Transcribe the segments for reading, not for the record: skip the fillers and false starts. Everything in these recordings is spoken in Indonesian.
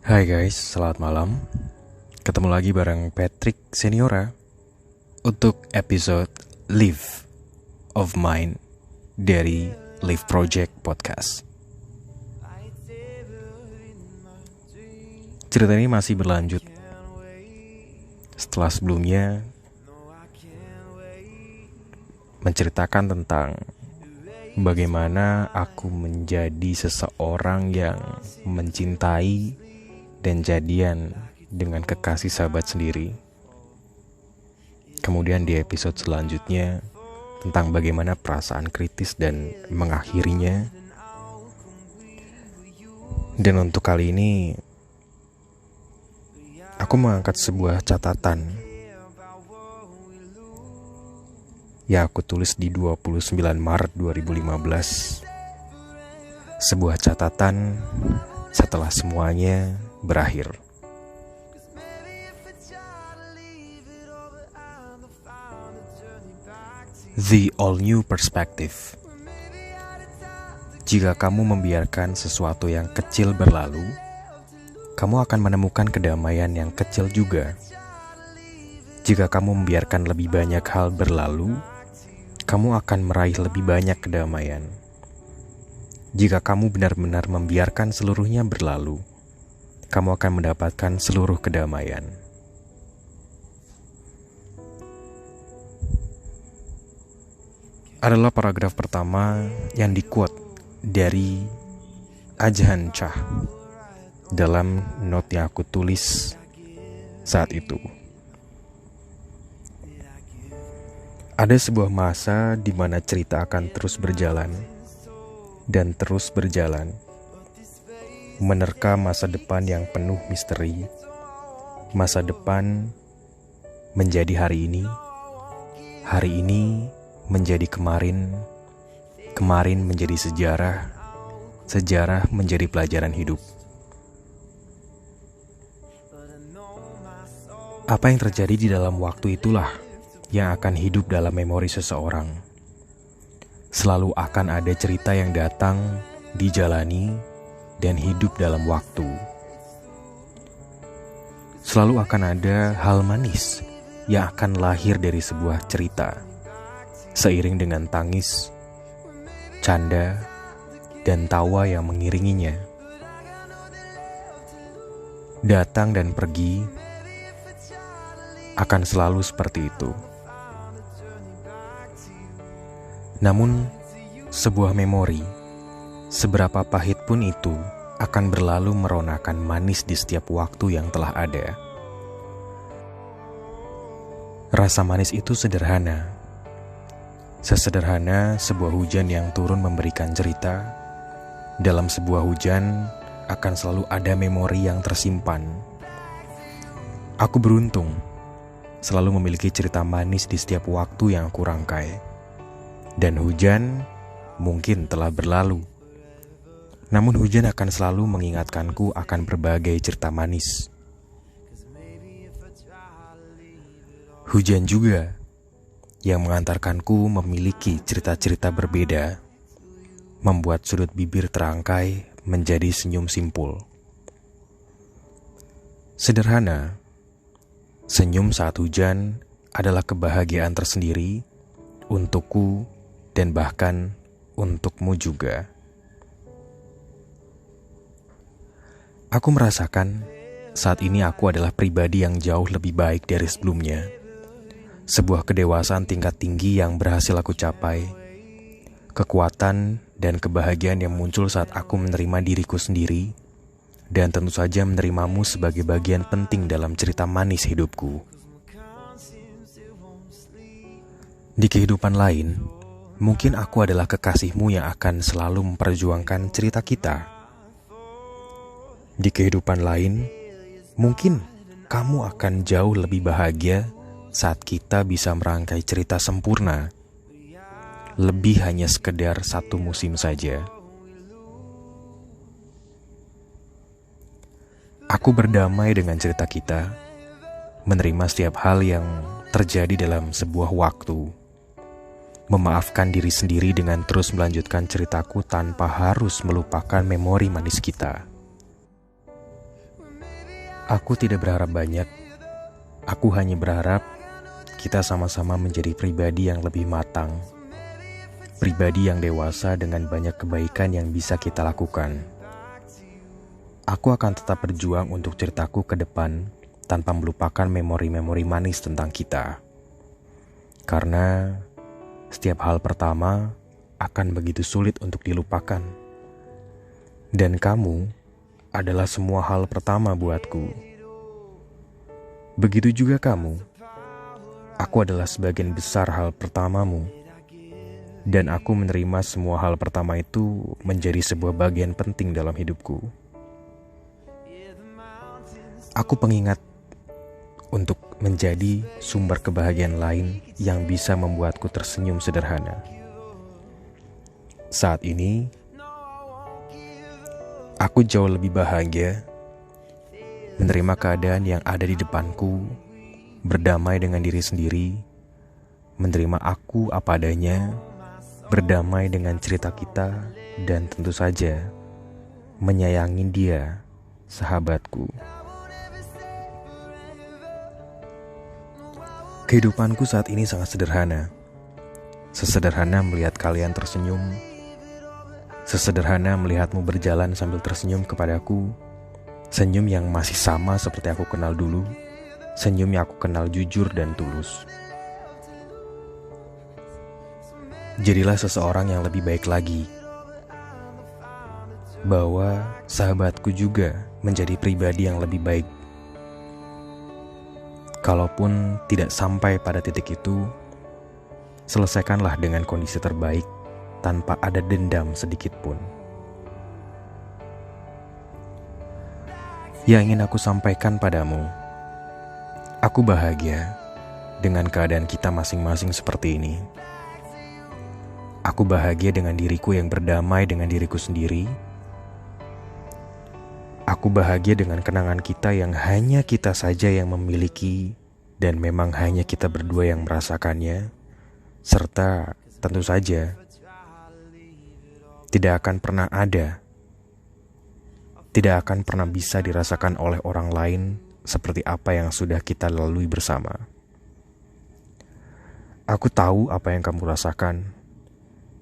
Hai guys, selamat malam. Ketemu lagi bareng Patrick Seniora untuk episode Live of Mine dari Live Project Podcast. Cerita ini masih berlanjut setelah sebelumnya menceritakan tentang bagaimana aku menjadi seseorang yang mencintai dan jadian dengan kekasih sahabat sendiri. Kemudian di episode selanjutnya tentang bagaimana perasaan kritis dan mengakhirinya. Dan untuk kali ini aku mengangkat sebuah catatan yang aku tulis di 29 Maret 2015. Sebuah catatan setelah semuanya berakhir. The All New Perspective. Jika kamu membiarkan sesuatu yang kecil berlalu, kamu akan menemukan kedamaian yang kecil juga. Jika kamu membiarkan lebih banyak hal berlalu, kamu akan meraih lebih banyak kedamaian. Jika kamu benar-benar membiarkan seluruhnya berlalu, kamu akan mendapatkan seluruh kedamaian. Adalah paragraf pertama yang di-quote dari Ajahn Chah dalam note yang aku tulis saat itu. Ada sebuah masa di mana cerita akan terus berjalan dan terus berjalan, menerka masa depan yang penuh misteri. Masa depan menjadi hari ini menjadi kemarin, kemarin menjadi sejarah, sejarah menjadi pelajaran hidup. Apa yang terjadi di dalam waktu itulah yang akan hidup dalam memori seseorang. Selalu akan ada cerita yang datang, dijalani, dan hidup dalam waktu. Selalu akan ada hal manis yang akan lahir dari sebuah cerita, seiring dengan tangis, canda, dan tawa yang mengiringinya. Datang dan pergi akan selalu seperti itu. Namun, sebuah memori, seberapa pahit pun itu, akan berlalu meronakan manis di setiap waktu yang telah ada. Rasa manis itu sederhana. Sesederhana sebuah hujan yang turun memberikan cerita. Dalam sebuah hujan akan selalu ada memori yang tersimpan. Aku beruntung selalu memiliki cerita manis di setiap waktu yang aku rangkai. Dan hujan mungkin telah berlalu, namun hujan akan selalu mengingatkanku akan berbagai cerita manis. Hujan juga yang mengantarkanku memiliki cerita-cerita berbeda, membuat sudut bibir terangkai menjadi senyum simpul. Sederhana, senyum saat hujan adalah kebahagiaan tersendiri untukku dan bahkan untukmu juga. Aku merasakan saat ini aku adalah pribadi yang jauh lebih baik dari sebelumnya. Sebuah kedewasaan tingkat tinggi yang berhasil aku capai. Kekuatan dan kebahagiaan yang muncul saat aku menerima diriku sendiri, dan tentu saja menerimamu sebagai bagian penting dalam cerita manis hidupku. Di kehidupan lain, mungkin aku adalah kekasihmu yang akan selalu memperjuangkan cerita kita. Di kehidupan lain, mungkin kamu akan jauh lebih bahagia saat kita bisa merangkai cerita sempurna. Lebih hanya sekedar satu musim saja. Aku berdamai dengan cerita kita, menerima setiap hal yang terjadi dalam sebuah waktu, memaafkan diri sendiri dengan terus melanjutkan ceritaku tanpa harus melupakan memori manis kita. Aku tidak berharap banyak. Aku hanya berharap kita sama-sama menjadi pribadi yang lebih matang. Pribadi yang dewasa dengan banyak kebaikan yang bisa kita lakukan. Aku akan tetap berjuang untuk ceritaku ke depan tanpa melupakan memori-memori manis tentang kita. Karena setiap hal pertama akan begitu sulit untuk dilupakan. Dan kamu adalah semua hal pertama buatku. Begitu juga kamu. Aku adalah sebagian besar hal pertamamu. Dan aku menerima semua hal pertama itu menjadi sebuah bagian penting dalam hidupku. Aku pengingat untuk menjadi sumber kebahagiaan lain yang bisa membuatku tersenyum sederhana. Saat ini, aku jauh lebih bahagia menerima keadaan yang ada di depanku, berdamai dengan diri sendiri, menerima aku apa adanya, berdamai dengan cerita kita, dan tentu saja menyayangi dia, sahabatku. Kehidupanku saat ini sangat sederhana. Sesederhana melihat kalian tersenyum, sesederhana melihatmu berjalan sambil tersenyum kepadaku. Senyum yang masih sama seperti aku kenal dulu. Senyum yang aku kenal jujur dan tulus. Jadilah seseorang yang lebih baik lagi. Bawa sahabatku juga menjadi pribadi yang lebih baik. Kalaupun tidak sampai pada titik itu, selesaikanlah dengan kondisi terbaik tanpa ada dendam sedikit pun. Yang ingin aku sampaikan padamu, aku bahagia dengan keadaan kita masing-masing seperti ini. Aku bahagia dengan diriku yang berdamai dengan diriku sendiri. Aku bahagia dengan kenangan kita yang hanya kita saja yang memiliki dan memang hanya kita berdua yang merasakannya. Serta tentu saja tidak akan pernah ada, tidak akan pernah bisa dirasakan oleh orang lain seperti apa yang sudah kita lalui bersama. Aku tahu apa yang kamu rasakan,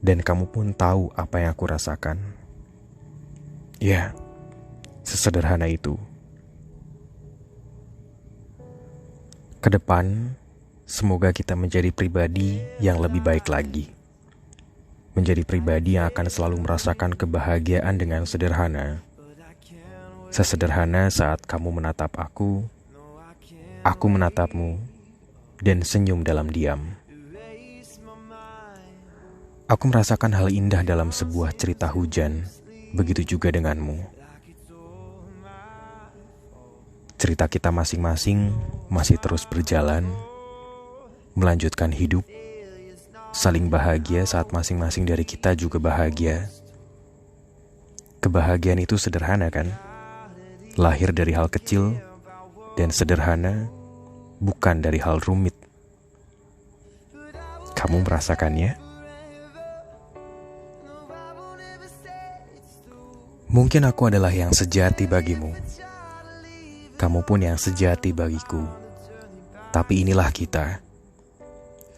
dan kamu pun tahu apa yang aku rasakan. Ya, sesederhana itu. Kedepan, semoga kita menjadi pribadi yang lebih baik lagi. Menjadi pribadi yang akan selalu merasakan kebahagiaan dengan sederhana. Sesederhana saat kamu menatap aku menatapmu, dan senyum dalam diam. Aku merasakan hal indah dalam sebuah cerita hujan, begitu juga denganmu. Cerita kita masing-masing masih terus berjalan, melanjutkan hidup, saling bahagia saat masing-masing dari kita juga bahagia. Kebahagiaan itu sederhana kan? Lahir dari hal kecil dan sederhana, bukan dari hal rumit. Kamu merasakannya? Mungkin aku adalah yang sejati bagimu. Kamu pun yang sejati bagiku. Tapi inilah kita.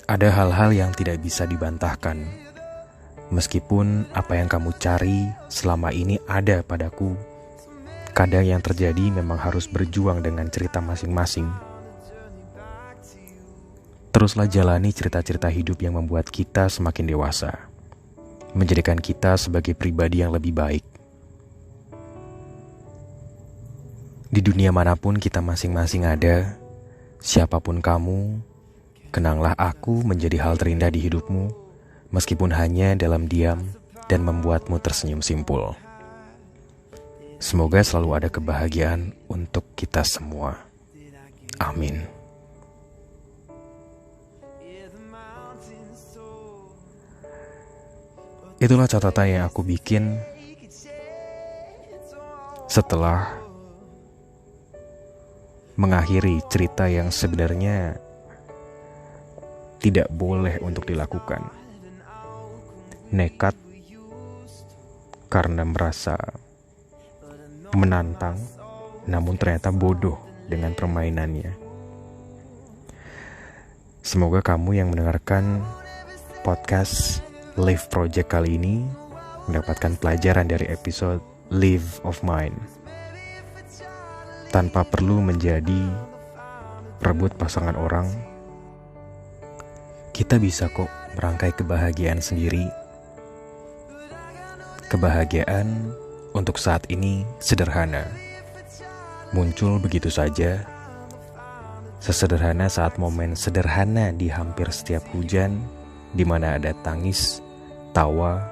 Ada hal-hal yang tidak bisa dibantahkan. Meskipun apa yang kamu cari selama ini ada padaku, kadang yang terjadi memang harus berjuang dengan cerita masing-masing. Teruslah jalani cerita-cerita hidup yang membuat kita semakin dewasa, menjadikan kita sebagai pribadi yang lebih baik. Di dunia manapun kita masing-masing ada, siapapun kamu, kenanglah aku menjadi hal terindah di hidupmu, meskipun hanya dalam diam dan membuatmu tersenyum simpul. Semoga selalu ada kebahagiaan untuk kita semua. Amin. Itulah catatan yang aku bikin setelah mengakhiri cerita yang sebenarnya tidak boleh untuk dilakukan. Nekat karena merasa menantang, namun ternyata bodoh dengan permainannya. Semoga kamu yang mendengarkan podcast Live Project kali ini mendapatkan pelajaran dari episode Live of Mine. Tanpa perlu menjadi perebut pasangan orang, kita bisa kok merangkai kebahagiaan sendiri. Kebahagiaan untuk saat ini sederhana, muncul begitu saja. Sesederhana saat momen sederhana di hampir setiap hujan, di mana ada tangis, tawa,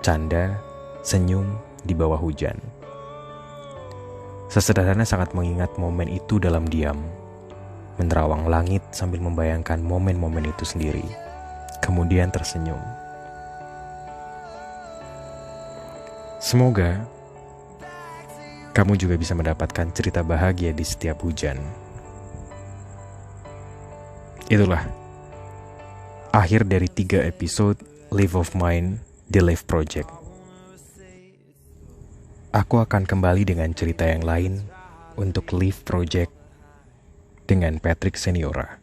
canda, senyum di bawah hujan. Sesederhana sangat mengingat momen itu dalam diam, menerawang langit sambil membayangkan momen-momen itu sendiri, kemudian tersenyum. Semoga kamu juga bisa mendapatkan cerita bahagia di setiap hujan. Itulah akhir dari 3 episode Live of Mine di Live Project. Aku akan kembali dengan cerita yang lain untuk Live Project dengan Patrick Seniora.